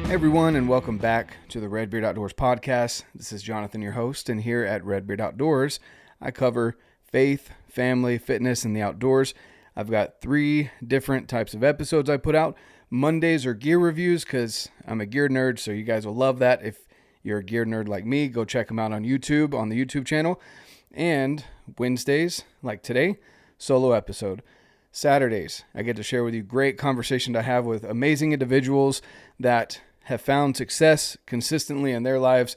Hey everyone, and welcome back to the RedBeard Outdoors podcast. This is Jonathan, your host, and here at RedBeard Outdoors, I cover faith, family, fitness, and the outdoors. I've got 3 different types of episodes I put out. Mondays are gear reviews because I'm a gear nerd, so you guys will love that. If you're a gear nerd like me, go check them out on YouTube, on the YouTube channel. And Wednesdays, like today, solo episode. Saturdays, I get to share with you great conversations I have with amazing individuals that have found success consistently in their lives,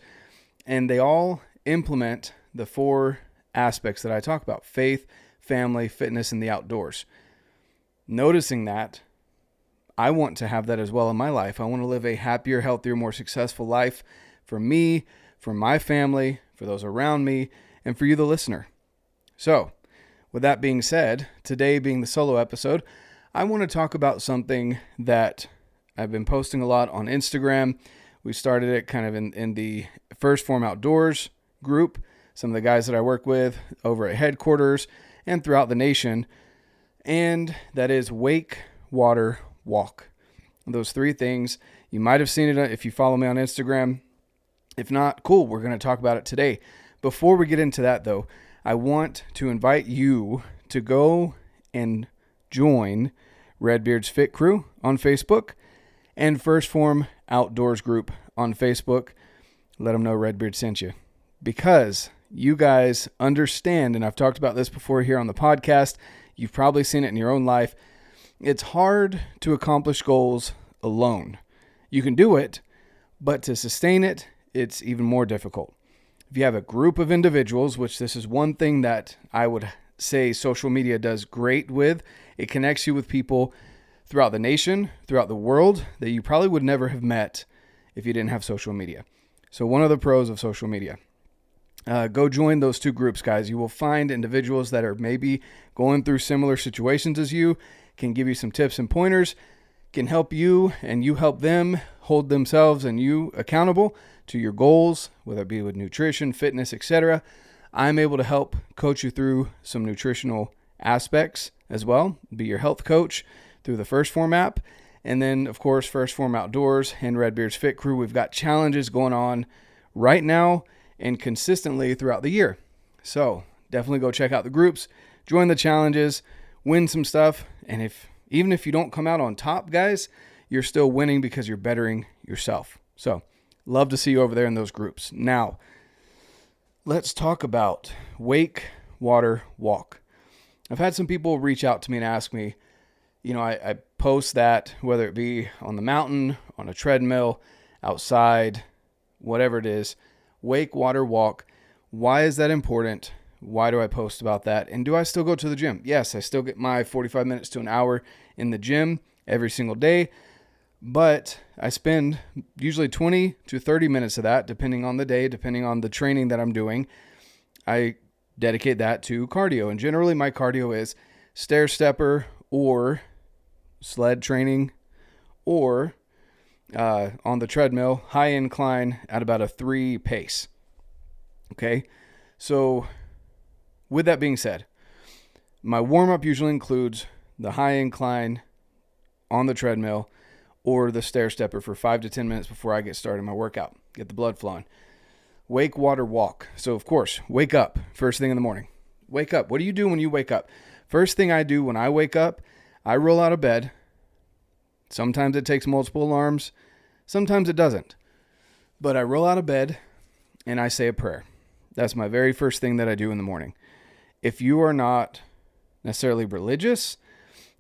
and they all implement the 4 aspects that I talk about: faith, family, fitness, and the outdoors. Noticing that, I want to have that as well in my life. I want to live a happier, healthier, more successful life for me, for my family, for those around me, and for you, the listener. So, with that being said, today being the solo episode, I want to talk about something that I've been posting a lot on Instagram. We started it kind of in the Phorm Outdoors group, some of the guys that I work with over at headquarters and throughout the nation, and that is wake, water, walk. Those 3 things, you might have seen it if you follow me on Instagram. If not, cool, we're going to talk about it today. Before we get into that though, I want to invite you to go and join RedBeard's Fit Crew on Facebook and Phorm Outdoors group on Facebook. Let them know RedBeard sent you, because you guys understand, and I've talked about this before here on the podcast, you've probably seen it in your own life. It's hard to accomplish goals alone. You can do it, but to sustain it, it's even more difficult. If you have a group of individuals, which this is one thing that I would say social media does great with, it connects you with people throughout the nation, throughout the world, that you probably would never have met if you didn't have social media. So one of the pros of social media. Go join those 2 groups, guys. You will find individuals that are maybe going through similar situations as you, can give you some tips and pointers, can help you and you help them hold themselves and you accountable to your goals, whether it be with nutrition, fitness, etc. I'm able to help coach you through some nutritional aspects as well, be your health coach through the Phorm app. And then, of course, Phorm Outdoors and RedBeard's Fit Crew. We've got challenges going on right now and consistently throughout the year. So definitely go check out the groups, join the challenges, win some stuff. And even if you don't come out on top, guys, you're still winning because you're bettering yourself. So love to see you over there in those groups. Now, let's talk about wake, water, walk. I've had some people reach out to me and ask me, I post that, whether it be on the mountain, on a treadmill, outside, whatever it is, wake, water, walk. Why is that important? Why do I post about that? And do I still go to the gym? Yes, I still get my 45 minutes to an hour in the gym every single day, but I spend usually 20 to 30 minutes of that, depending on the day, depending on the training that I'm doing. I dedicate that to cardio, and generally my cardio is stair stepper or sled training, or on the treadmill, high incline at about a 3 pace. Okay, so with that being said, my warm-up usually includes the high incline on the treadmill or the stair stepper for 5 to 10 minutes before I get started my workout, get the blood flowing. Wake, water, walk. So of course, wake up first thing in the morning. Wake up. What do you do when you wake up? First thing I do when I wake up, I roll out of bed. Sometimes it takes multiple alarms. Sometimes it doesn't. But I roll out of bed and I say a prayer. That's my very first thing that I do in the morning. If you are not necessarily religious,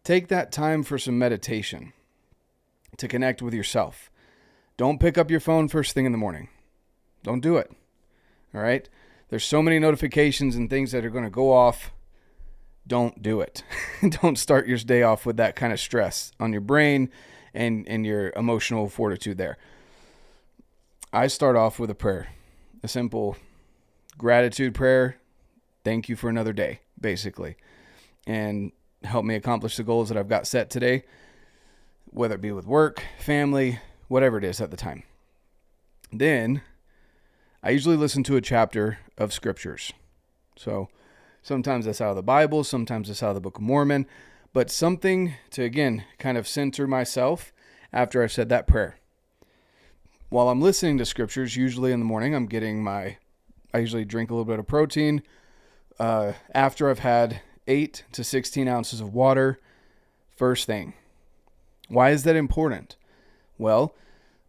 take that time for some meditation to connect with yourself. Don't pick up your phone first thing in the morning. Don't do it. All right? There's so many notifications and things that are going to go off. Don't do it. Don't start your day off with that kind of stress on your brain and your emotional fortitude there. I start off with a prayer, a simple gratitude prayer. Thank you for another day, basically, and help me accomplish the goals that I've got set today, whether it be with work, family, whatever it is at the time. Then I usually listen to a chapter of scriptures. So sometimes that's out of the Bible, sometimes it's out of the Book of Mormon, but something to, again, kind of center myself after I've said that prayer. while I'm listening to scriptures, usually in the morning, I usually drink a little bit of protein after I've had 8 to 16 ounces of water first thing. Why is that important? Well,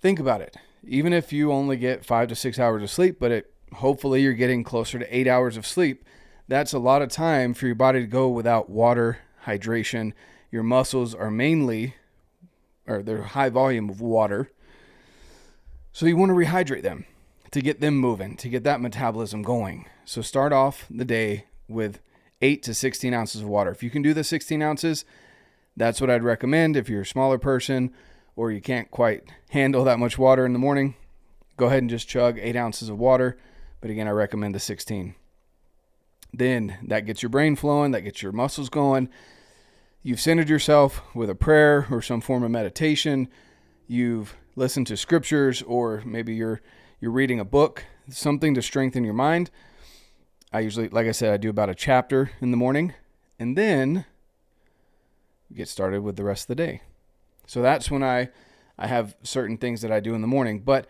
think about it. Even if you only get 5 to 6 hours of sleep, but hopefully you're getting closer to 8 hours of sleep, that's a lot of time for your body to go without water, hydration. Your muscles are they're high volume of water. So you want to rehydrate them to get them moving, to get that metabolism going. So start off the day with 8 to 16 ounces of water. If you can do the 16 ounces, that's what I'd recommend. If you're a smaller person or you can't quite handle that much water in the morning, go ahead and just chug 8 ounces of water. But again, I recommend the 16. Then that gets your brain flowing, that gets your muscles going. You've centered yourself with a prayer or some form of meditation. You've listened to scriptures, or maybe you're reading a book, something to strengthen your mind. I usually, like I said, I do about a chapter in the morning, and then get started with the rest of the day. So that's when I have certain things that I do in the morning. But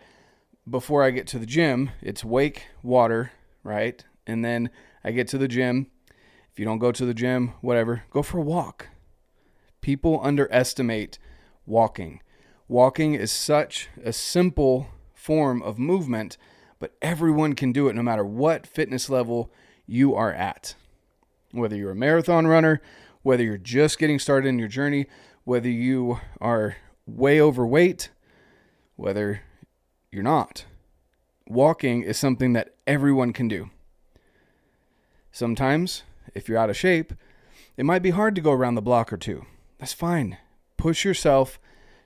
before I get to the gym, it's wake, water, right? And then I get to the gym. If you don't go to the gym, whatever, go for a walk. People underestimate walking. Walking is such a simple form of movement, but everyone can do it no matter what fitness level you are at. Whether you're a marathon runner, whether you're just getting started in your journey, whether you are way overweight, whether you're not. Walking is something that everyone can do. Sometimes, if you're out of shape, it might be hard to go around the block or two. That's fine. Push yourself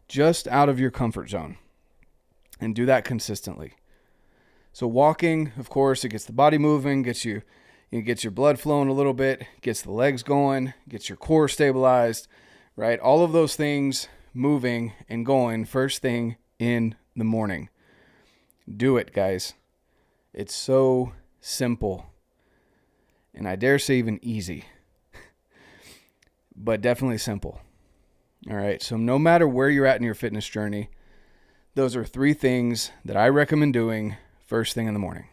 just out of your comfort zone and do that consistently. So walking, of course, it gets the body moving, gets your blood flowing a little bit, gets the legs going, gets your core stabilized, right? All of those things moving and going first thing in the morning. Do it, guys. It's so simple. And I dare say even easy. But definitely simple. All right, so no matter where you're at in your fitness journey, those are 3 things that I recommend doing first thing in the morning.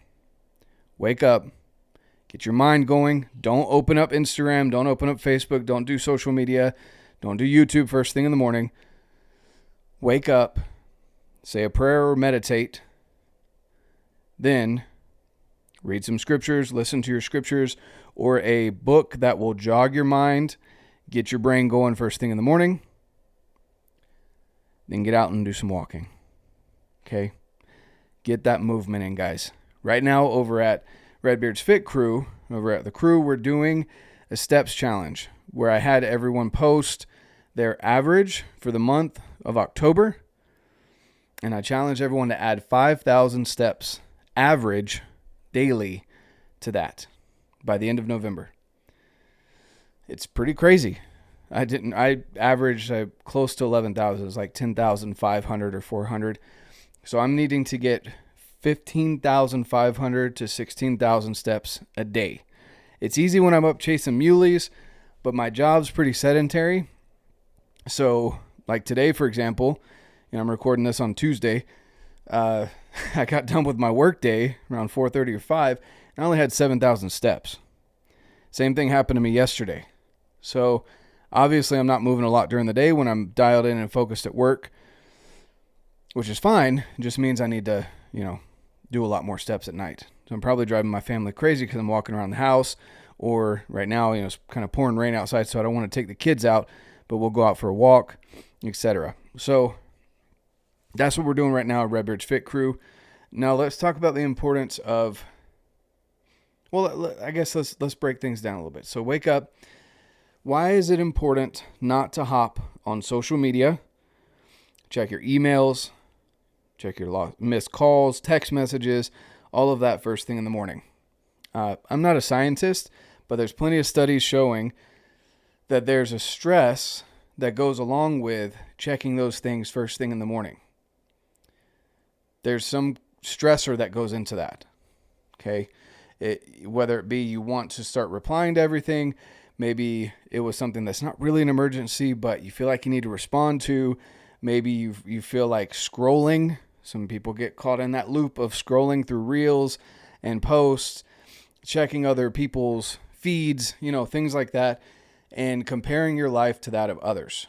Wake up, get your mind going. Don't open up Instagram, don't open up Facebook, don't do social media, don't do YouTube first thing in the morning. Wake up, say a prayer or meditate, then read some scriptures, listen to your scriptures, or a book that will jog your mind, get your brain going first thing in the morning. Then get out and do some walking. Okay? Get that movement in, guys. Right now, over at RedBeard's Fit Crew, over at the crew, we're doing a steps challenge where I had everyone post their average for the month of October. And I challenge everyone to add 5,000 steps average daily to that by the end of November. It's pretty crazy. I averaged close to 11,000. It was like 10,500 or 400. So I'm needing to get 15,500 to 16,000 steps a day. It's easy when I'm up chasing muleys, but my job's pretty sedentary. So like today, for example, and I'm recording this on Tuesday, I got done with my work day around 4:30 or 5, and I only had 7,000 steps. Same thing happened to me yesterday. So obviously I'm not moving a lot during the day when I'm dialed in and focused at work, which is fine. It just means I need to, do a lot more steps at night. So I'm probably driving my family crazy because I'm walking around the house, or right now, it's kind of pouring rain outside, so I don't want to take the kids out, but we'll go out for a walk, etc. So that's what we're doing right now at RedBeard's Fit Crew. Now let's talk about the importance of, I guess let's break things down a little bit. So wake up. Why is it important not to hop on social media, check your emails, check your missed calls, text messages, all of that first thing in the morning? I'm not a scientist, but there's plenty of studies showing that there's a stress that goes along with checking those things first thing in the morning. There's some stressor that goes into that, okay? Whether it be you want to start replying to everything, maybe it was something that's not really an emergency, but you feel like you need to respond to. Maybe you feel like scrolling Some people get caught in that loop of scrolling through reels and posts, checking other people's feeds, things like that, and comparing your life to that of others.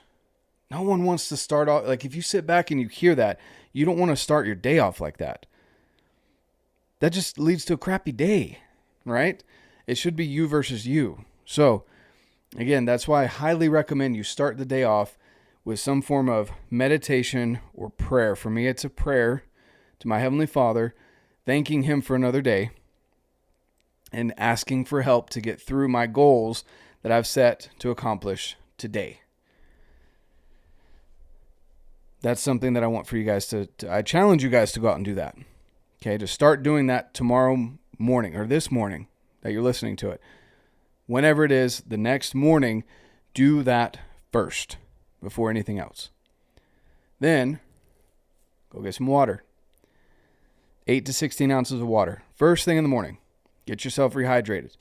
No one wants to start off, like if you sit back and you hear that, you don't want to start your day off like that. That just leads to a crappy day, right? It should be you versus you. So, again, that's why I highly recommend you start the day off with some form of meditation or prayer. For me, it's a prayer to my Heavenly Father, thanking Him for another day and asking for help to get through my goals that I've set to accomplish today. That's something that I want for you guys I challenge you guys to go out and do that. Okay, to start doing that tomorrow morning or this morning that you're listening to it. Whenever it is, the next morning, do that first before anything else. Then, go get some water. 8 to 16 ounces of water. First thing in the morning. Get yourself rehydrated.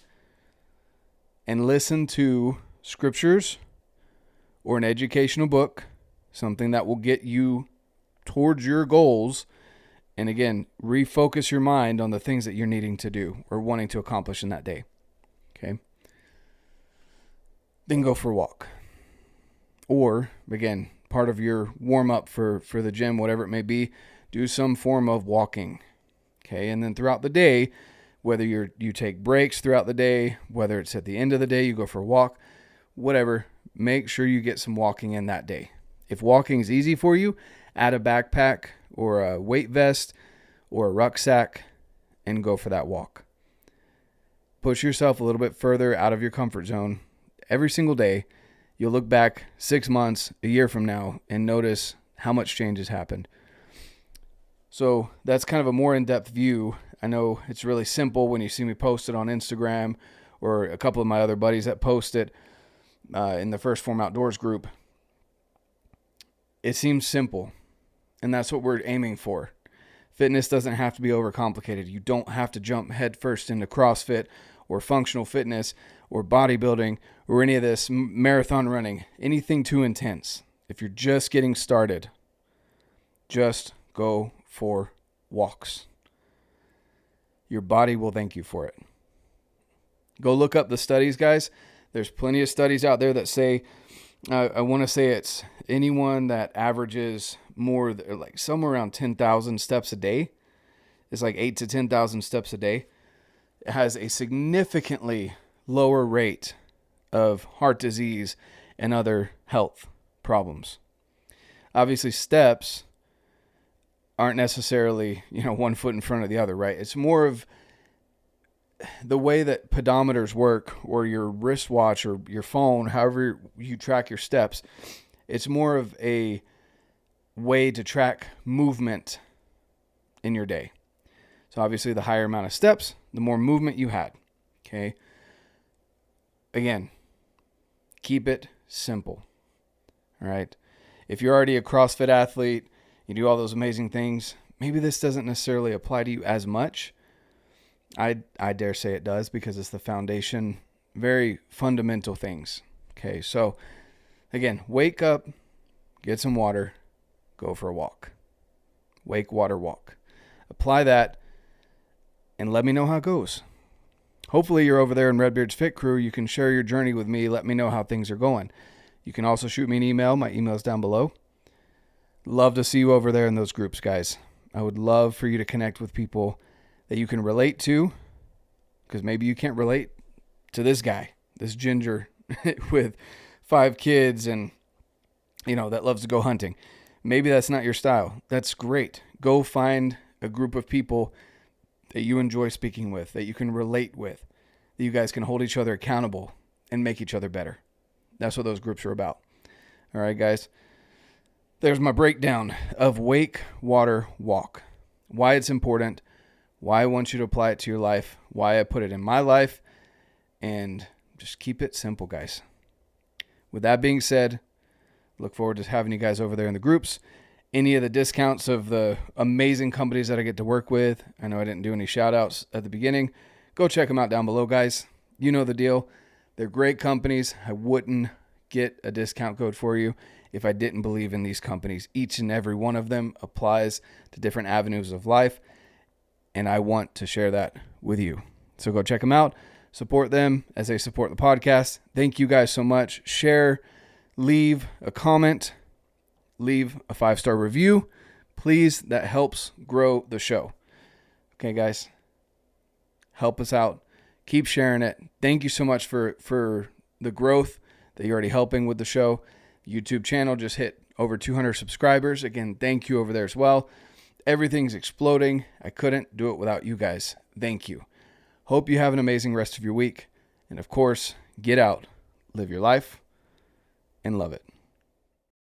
And listen to scriptures or an educational book, something that will get you towards your goals. And again, refocus your mind on the things that you're needing to do or wanting to accomplish in that day. Okay? Then go for a walk. Or, again, part of your warm-up for the gym, whatever it may be, do some form of walking. Okay? And then throughout the day, whether you take breaks throughout the day, whether it's at the end of the day, you go for a walk, whatever, make sure you get some walking in that day. If walking is easy for you, add a backpack or a weight vest or a rucksack and go for that walk. Push yourself a little bit further out of your comfort zone every single day. You'll look back 6 months, a year from now, and notice how much change has happened. So that's kind of a more in-depth view. I know it's really simple when you see me post it on Instagram or a couple of my other buddies that post it in the First Phorm Outdoors group. It seems simple, and that's what we're aiming for. Fitness doesn't have to be overcomplicated. You don't have to jump headfirst into CrossFit or functional fitness or bodybuilding or any of this marathon running, anything too intense. If you're just getting started, just go for walks. Your body will thank you for it. Go look up the studies, guys. There's plenty of studies out there that say, I want to say it's anyone that averages more, like somewhere around 10,000 steps a day. It's like 8 to 10,000 steps a day. It has a significantly lower rate of heart disease and other health problems. Obviously, steps aren't necessarily, 1 foot in front of the other, right? It's more of the way that pedometers work or your wristwatch or your phone, however you track your steps. It's more of a way to track movement in your day. So obviously the higher amount of steps, the more movement you had. Okay. Again, keep it simple. All right. If you're already a CrossFit athlete, you do all those amazing things, maybe this doesn't necessarily apply to you as much. I dare say it does because it's the foundation, very fundamental things. Okay, so again, wake up, get some water, go for a walk. Wake, water, walk. Apply that and let me know how it goes. Hopefully you're over there in RedBeard's Fit Crew. You can share your journey with me. Let me know how things are going. You can also shoot me an email. My email's down below. Love to see you over there in those groups, guys. I would love for you to connect with people that you can relate to, because maybe you can't relate to this guy, this ginger with 5 kids and, that loves to go hunting. Maybe that's not your style. That's great. Go find a group of people that you enjoy speaking with, that you can relate with, that you guys can hold each other accountable and make each other better. That's what those groups are about. All right, guys. There's my breakdown of wake, water, walk. Why it's important, why I want you to apply it to your life, why I put it in my life, and just keep it simple, guys. With that being said, look forward to having you guys over there in the groups. Any of the discounts of the amazing companies that I get to work with, I know I didn't do any shout outs at the beginning. Go check them out down below, guys. You know the deal. They're great companies. I wouldn't get a discount code for you if I didn't believe in these companies. Each and every one of them applies to different avenues of life, and I want to share that with you. So go check them out. Support them as they support the podcast. Thank you guys so much. Share, leave a comment, leave a 5-star review. Please, that helps grow the show. Okay, guys, help us out. Keep sharing it. Thank you so much for the growth that you're already helping with the show. YouTube channel just hit over 200 subscribers. Again, thank you over there as well. Everything's exploding. I couldn't do it without you guys. Thank you. Hope you have an amazing rest of your week. And of course, get out, live your life, and love it.